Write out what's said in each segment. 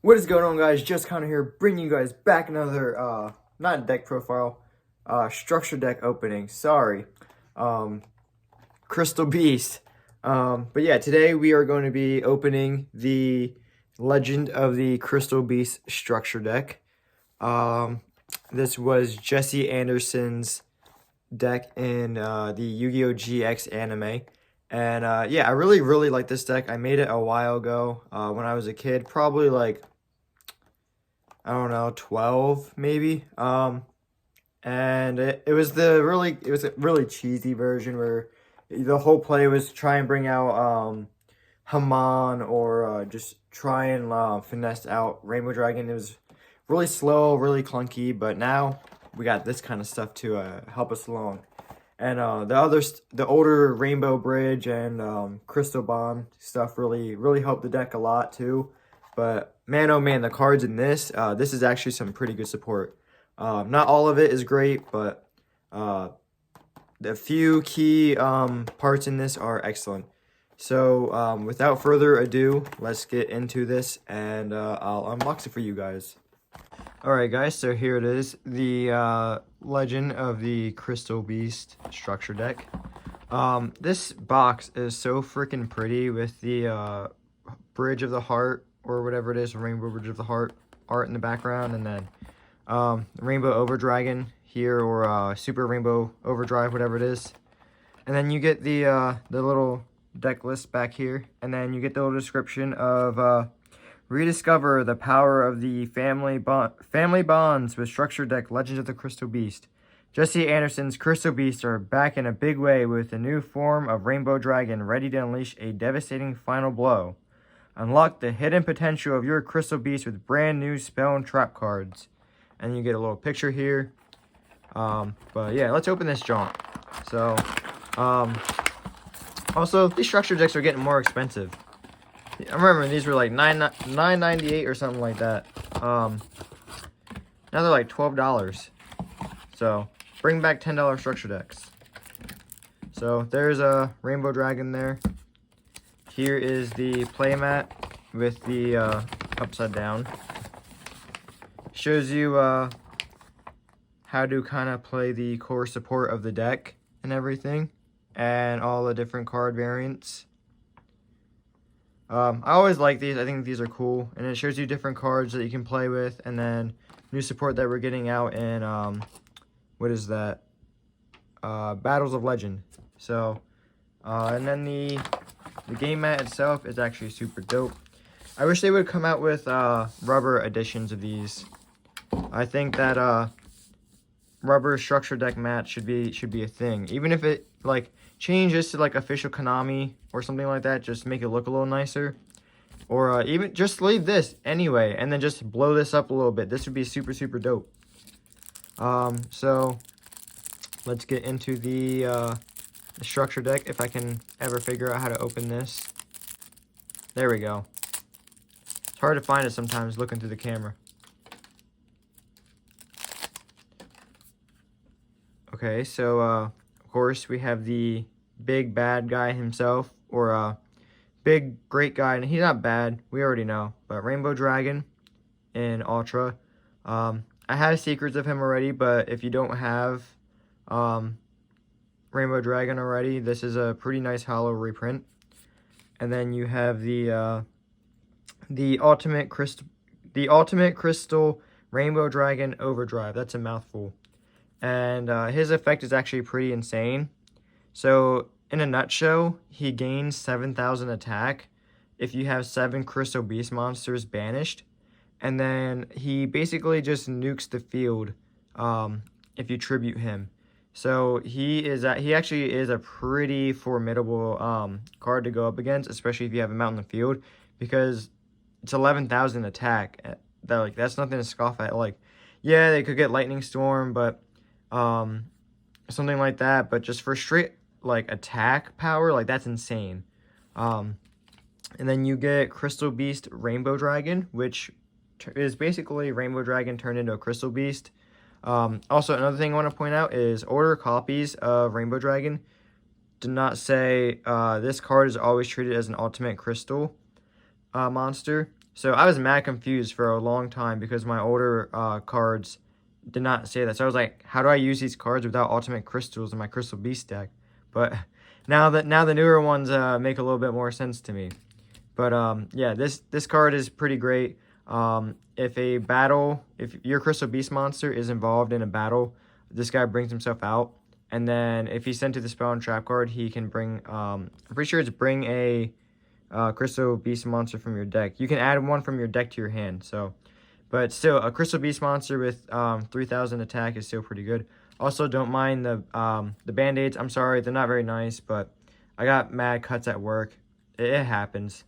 What is going on, guys? Just Connor here, bringing you guys back another, not deck profile, structure deck opening. Sorry. Crystal Beast. But yeah, today we are going to be opening the Legend of the Crystal Beast structure deck. This was Jesse Anderson's deck in the Yu-Gi-Oh! GX anime. And yeah, I really like this deck. I made it a while ago when I was a kid, probably like, I don't know, 12 maybe. And it was a really cheesy version where the whole play was try and bring out Haman or just try and finesse out Rainbow Dragon. It was really slow, really clunky, but now we got this kind of stuff to help us along. And the older Rainbow Bridge and Crystal Bond stuff really helped the deck a lot too. But man, oh man, the cards in this is actually some pretty good support. Not all of it is great, but the few key parts in this are excellent. So without further ado, let's get into this, and I'll unbox it for you guys. Alright guys, so here it is, the Legend of the Crystal Beast structure deck. This box is so freaking pretty with the Bridge of the Heart, or whatever it is, Rainbow Bridge of the Heart art in the background, and then Rainbow Overdragon here, or Super Rainbow Overdrive, whatever it is. And then you get the little deck list back here, and then you get the little description of rediscover the power of the family bonds with structure deck Legends of the Crystal Beast. Jesse Anderson's Crystal Beasts are back in a big way with a new form of Rainbow Dragon ready to unleash a devastating final blow. Unlock the hidden potential of your Crystal Beast with brand new spell and trap cards. And you get a little picture here. But yeah, let's open this jaunt. So, also, these structure decks are getting more expensive. I remember these were like $9.98 or something like that. Now they're like $12. So bring back $10 structure decks. So there's a Rainbow Dragon there. Here is the playmat with the upside down. Shows you how to kind of play the core support of the deck and everything, and all the different card variants. I always like these. I think these are cool, and it shows you different cards that you can play with, and then new support that we're getting out in what is that? Battles of Legend. So, and then the game mat itself is actually super dope. I wish they would come out with rubber editions of these. I think that rubber structure deck mat should be a thing, even if it like changes to like official Konami or something like that. Just make it look a little nicer, or even just leave this anyway and then just blow this up a little bit. This would be super dope. So let's get into the structure deck, if I can ever figure out how to open this. There we go. It's hard to find it sometimes looking through the camera. Okay, so of course we have the big bad guy himself, or big great guy, and he's not bad, we already know, but Rainbow Dragon in Ultra. I have secrets of him already, but if you don't have Rainbow Dragon already, this is a pretty nice holo reprint. And then you have the ultimate crystal Rainbow Dragon Overdrive. That's a mouthful. And his effect is actually pretty insane. So in a nutshell, he gains 7,000 attack if you have 7 Crystal Beast monsters banished, and then he basically just nukes the field if you tribute him. So he actually is a pretty formidable card to go up against, especially if you have him out in the field, because it's 11,000 attack. That's nothing to scoff at. Like, yeah, they could get Lightning Storm, but something like that. But just for straight like attack power, like that's insane. And then you get Crystal Beast Rainbow Dragon, which is basically Rainbow Dragon turned into a Crystal Beast. Also, another thing I want to point out is order copies of Rainbow Dragon do not say this card is always treated as an ultimate crystal monster. So I was mad confused for a long time because my older cards did not say that. So I was like, how do I use these cards without ultimate crystals in my Crystal Beast deck? But now the newer ones make a little bit more sense to me. But yeah, this card is pretty great. If your Crystal Beast monster is involved in a battle, this guy brings himself out. And then if he's sent to the spell and trap card, he can bring, I'm pretty sure it's bring a Crystal Beast monster from your deck. You can add one from your deck to your hand. So, but still, a Crystal Beast monster with 3,000 attack is still pretty good. Also, don't mind the Band-Aids. I'm sorry, they're not very nice, but I got mad cuts at work. It happens.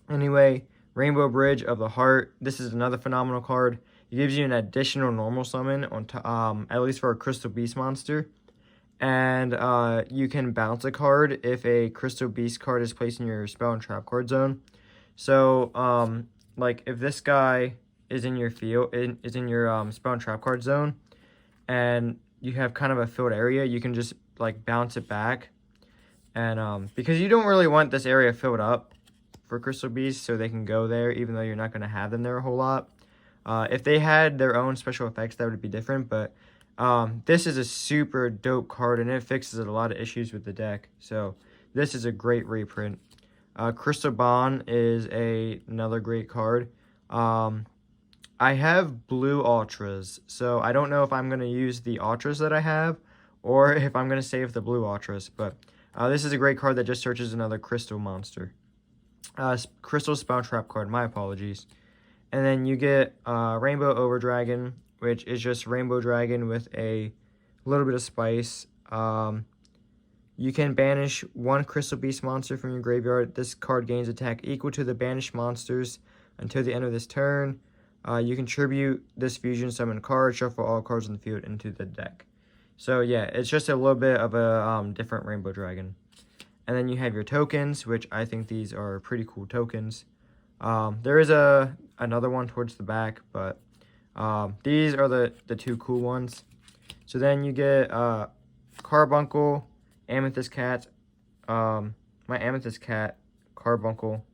Anyway, Rainbow Bridge of the Heart. This is another phenomenal card. It gives you an additional normal summon on at least for a Crystal Beast monster. And you can bounce a card if a Crystal Beast card is placed in your spell and trap card zone. So, like if this guy is in your field, is in your spell and trap card zone, and you have kind of a filled area, you can just like bounce it back. And because you don't really want this area filled up for Crystal Beast, so they can go there, even though you're not going to have them there a whole lot. If they had their own special effects, that would be different, but this is a super dope card, and it fixes a lot of issues with the deck. So this is a great reprint. Crystal Bond is another great card. I have blue Ultras, so I don't know if I'm going to use the Ultras that I have, or if I'm going to save the blue Ultras, but this is a great card that just searches another Crystal monster. Crystal Spell Trap card, my apologies. And then you get Rainbow Overdragon, which is just Rainbow Dragon with a little bit of spice. You can banish one Crystal Beast monster from your graveyard. This card gains attack equal to the banished monsters until the end of this turn. You contribute this fusion summon card, shuffle all cards in the field into the deck. So yeah, it's just a little bit of a different Rainbow Dragon. And then you have your tokens, which I think these are pretty cool tokens. There is another one towards the back, but these are the two cool ones. So then you get Carbuncle, Amethyst Cat, my Amethyst Cat, Carbuncle.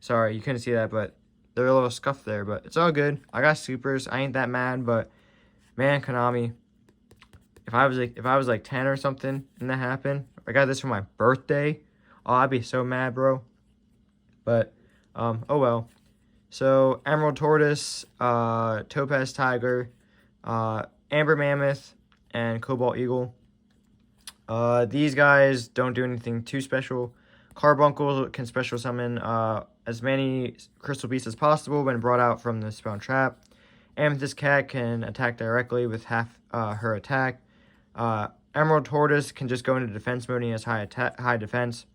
Sorry, you couldn't see that, but they're a little scuffed there, but it's all good. I got supers. I ain't that mad, but man, Konami, if I was like 10 or something and that happened, I got this for my birthday, oh, I'd be so mad, bro. But oh well. So Emerald Tortoise, Topaz Tiger, Amber Mammoth, and Cobalt Eagle. These guys don't do anything too special. Carbuncle can special summon as many Crystal Beasts as possible when brought out from the spell and trap. Amethyst Cat can attack directly with half her attack. Emerald Tortoise can just go into defense mode and he has high defense.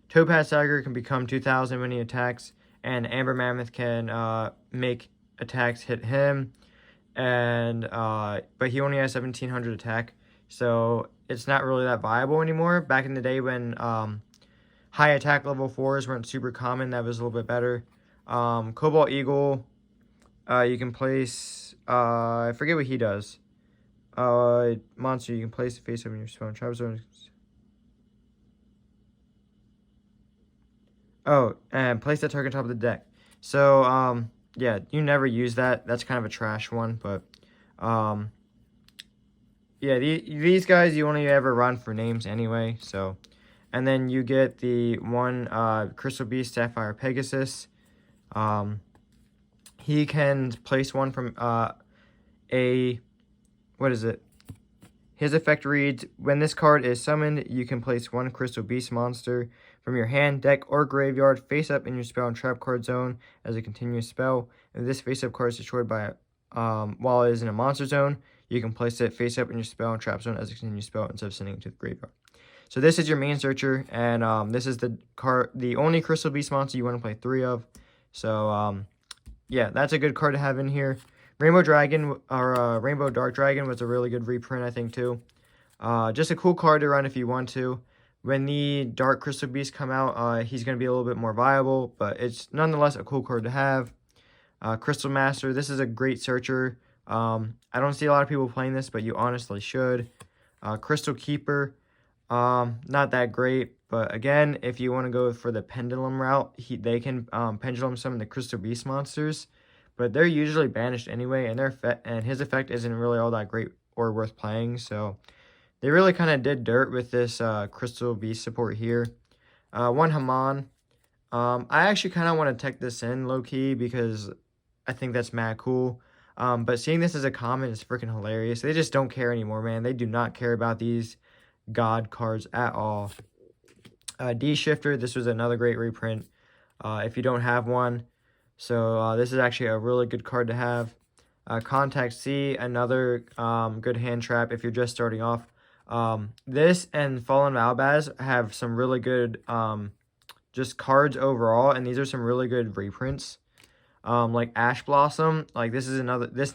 Topaz Tiger can become 2,000 when he attacks. And Amber Mammoth can make attacks hit him. And but he only has 1,700 attack. So it's not really that viable anymore. Back in the day when high attack level 4s weren't super common, that was a little bit better. Cobalt Eagle, you can place, I forget what he does. Monster, you can place the face up in your spell and trap zone. Oh, and place that target on top of the deck. So, yeah, you never use that. That's kind of a trash one, but, yeah, these guys you only ever run for names anyway, so. And then you get the one, Crystal Beast Sapphire Pegasus. He can place one from, what is it? His effect reads, when this card is summoned, you can place one Crystal Beast monster from your hand, deck, or graveyard face up in your spell and trap card zone as a continuous spell. If this face up card is destroyed by while it is in a monster zone, you can place it face up in your spell and trap zone as a continuous spell instead of sending it to the graveyard. So this is your main searcher, and this is the only Crystal Beast monster you want to play 3 of. So yeah, that's a good card to have in here. Rainbow Dragon, or Rainbow Dark Dragon was a really good reprint, I think, too. Just a cool card to run if you want to. When the Dark Crystal Beasts come out, he's going to be a little bit more viable, but it's nonetheless a cool card to have. Crystal Master, this is a great searcher. I don't see a lot of people playing this, but you honestly should. Crystal Keeper, Not that great, but again, if you want to go for the pendulum route, they can pendulum some of the Crystal Beast monsters, but they're usually banished anyway, and his effect isn't really all that great or worth playing. So they really kind of did dirt with this Crystal Beast support here. One Haman. I actually kind of want to tech this in low key because I think that's mad cool. But seeing this as a common is freaking hilarious. They just don't care anymore, man. They do not care about these God cards at all. D-Shifter, this was another great reprint if you don't have one. So this is actually a really good card to have. Contact C, another good hand trap if you're just starting off. This and Fallen Malbaz have some really good just cards overall, and these are some really good reprints. Like Ash Blossom, like this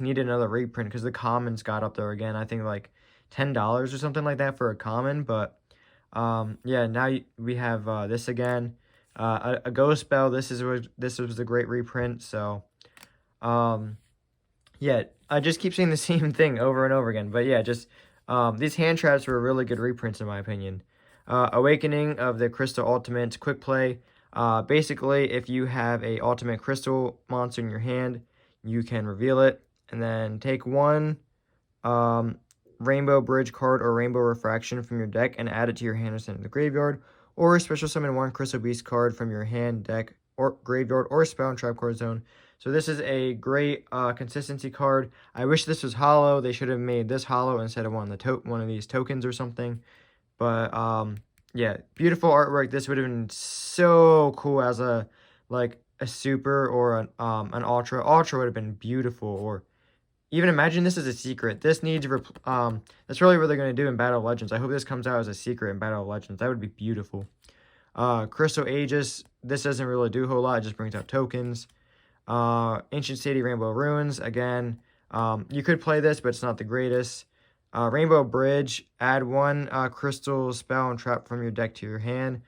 needed another reprint because the commons got up there again. I think like $10 or something like that for a common, but yeah, now we have this again. A Ghost Spell. This was a great reprint. So yeah, I just keep saying the same thing over and over again. But yeah, just these hand traps were really good reprints in my opinion. Awakening of the Crystal Ultimate Quick Play. Basically, if you have a Ultimate Crystal monster in your hand, you can reveal it and then take one Rainbow Bridge card or Rainbow Refraction from your deck and add it to your hand or send it to the graveyard, or special summon one Crystal Beast card from your hand, deck, or graveyard, or spell and trap card zone. So this is a great consistency card. I wish this was hollow. They should have made this hollow instead of one of these tokens or something. But yeah, beautiful artwork. This would have been so cool as a super or an ultra. Ultra would have been beautiful, or even imagine this as a secret. This needs that's really what they're going to do in Battle of Legends. I hope this comes out as a secret in Battle of Legends. That would be beautiful. Crystal Aegis. This doesn't really do a whole lot. It just brings out tokens. Ancient City Rainbow Ruins. Again, you could play this, but it's not the greatest. Rainbow Bridge. Add one crystal spell and trap from your deck to your hand.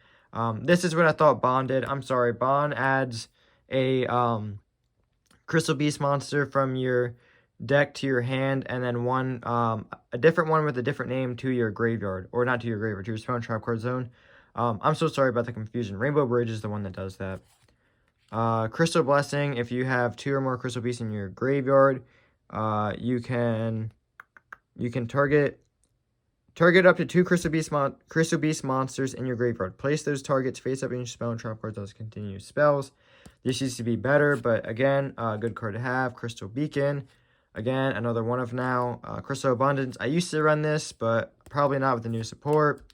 This is what I thought Bond did. I'm sorry. Bond adds a Crystal Beast monster from your deck to your hand, and then one a different one with a different name to your graveyard, or not to your graveyard, to your spell and trap card zone. I'm so sorry about the confusion. Rainbow Bridge is the one that does that. Crystal Blessing. If you have 2 or more Crystal Beasts in your graveyard, you can target up to 2 Crystal Beast monsters in your graveyard. Place those targets face up in your spell and trap cards as continuous spells. This used to be better, but again, a good card to have. Crystal Beacon. Again, another one of now. Crystal Abundance. I used to run this, but probably not with the new support.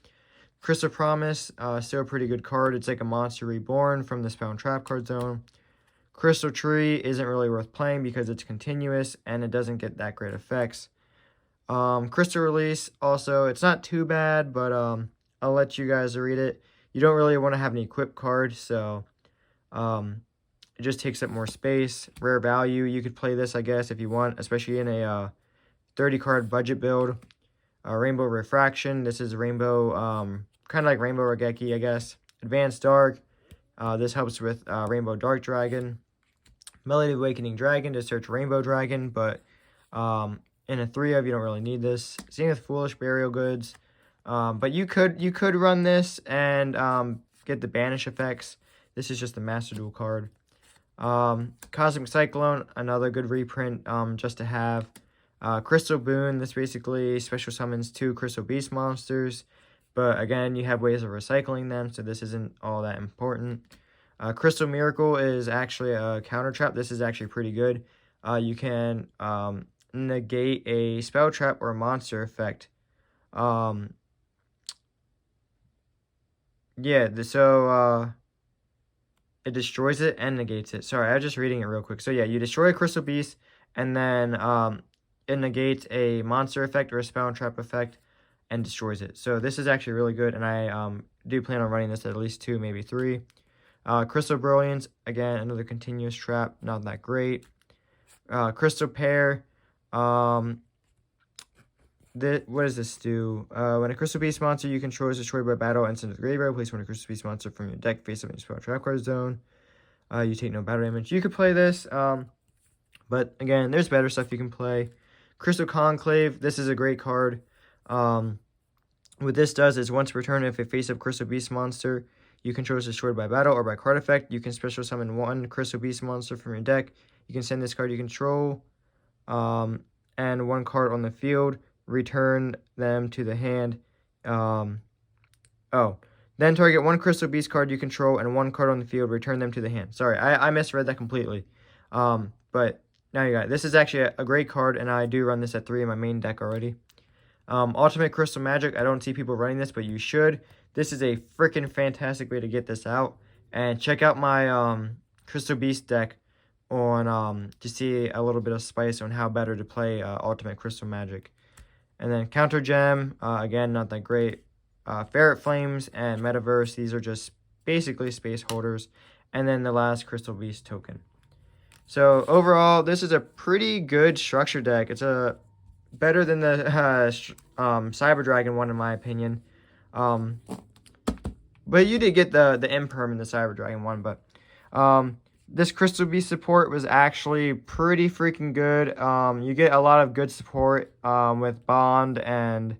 Crystal Promise. Still a pretty good card. It's like a monster reborn from the spell and trap card zone. Crystal Tree isn't really worth playing because it's continuous and it doesn't get that great effects. Crystal Release. Also, it's not too bad, but I'll let you guys read it. You don't really want to have an equip card, so it just takes up more space. Rare Value, you could play this, I guess, if you want, especially in a 30-card budget build. Rainbow Refraction, this is Rainbow, kind of like Rainbow Raigeki, I guess. Advanced Dark, this helps with Rainbow Dark Dragon. Melody Awakening Dragon to search Rainbow Dragon, but in a 3-of, you don't really need this. Zenith Foolish Burial Goods, but you could run this and get the banish effects. This is just the Master Duel card. Cosmic Cyclone, another good reprint just to have. Crystal Boon, this basically special summons 2 Crystal Beast monsters, but again, you have ways of recycling them, so this isn't all that important. Crystal Miracle is actually a counter trap. This is actually pretty good. You can negate a spell trap or monster effect. Yeah, it destroys it and negates it. Sorry, I was just reading it real quick. So yeah, you destroy a Crystal Beast, and then it negates a monster effect or a spell and trap effect and destroys it. So this is actually really good, and I do plan on running this at least 2, maybe 3. Crystal Brilliance, again, another continuous trap, not that great. Crystal Pair, what does this do? When a Crystal Beast monster you control is destroyed by battle and sent to the graveyard, place one Crystal Beast monster from your deck face up in your spell trap card zone. You take no battle damage. You could play this, but again, there's better stuff you can play. Crystal Conclave, this is a great card. What this does is once per turn, if a face-up Crystal Beast monster you control is destroyed by battle or by card effect, you can special summon one Crystal Beast monster from your deck. You can send this card you control and one card on the field, return them to the hand. Then target one Crystal Beast card you control and one card on the field, return them to the hand. Sorry, I misread that completely. But now you got it. This is actually a great card, and I do run this at 3 in my main deck already. Ultimate Crystal Magic, I don't see people running this, but you should. This is a freaking fantastic way to get this out. And check out my Crystal Beast deck on to see a little bit of spice on how better to play Ultimate Crystal Magic. And then Counter Gem, again, not that great. Ferret Flames and Metaverse, these are just basically space holders. And then the last Crystal Beast token. So overall, this is a pretty good structure deck. It's better than the Cyber Dragon one, in my opinion. But you did get the Imperm in the Cyber Dragon one. But this Crystal Beast support was actually pretty freaking good. You get a lot of good support with Bond and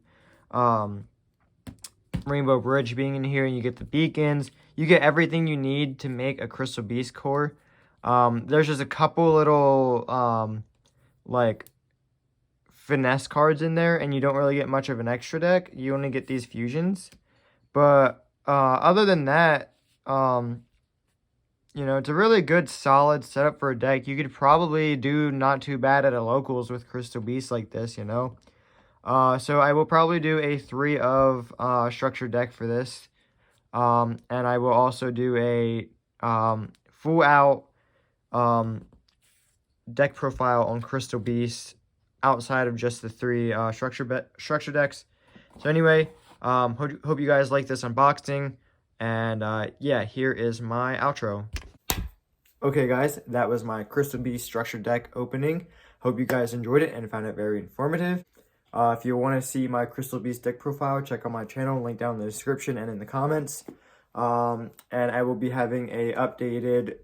Rainbow Bridge being in here, and you get the beacons. You get everything you need to make a Crystal Beast core. There's just a couple little like finesse cards in there, and you don't really get much of an extra deck. You only get these fusions. But other than that, you know, it's a really good, solid setup for a deck. You could probably do not too bad at a locals with Crystal Beast like this, you know. So I will probably do a 3 of structure deck for this. And I will also do a full out deck profile on Crystal Beast outside of just the 3 structure decks. So anyway, hope you guys like this unboxing. And yeah, here is my outro. Okay guys, that was my Crystal Beast structure deck opening. Hope you guys enjoyed it and found it very informative. If you want to see my Crystal Beast deck profile, check out my channel, link down in the description and in the comments. And I will be having a updated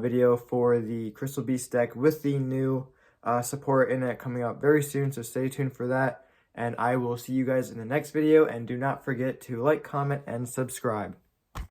video for the Crystal Beast deck with the new support in it coming up very soon, so stay tuned for that. And I will see you guys in the next video, and do not forget to like, comment, and subscribe.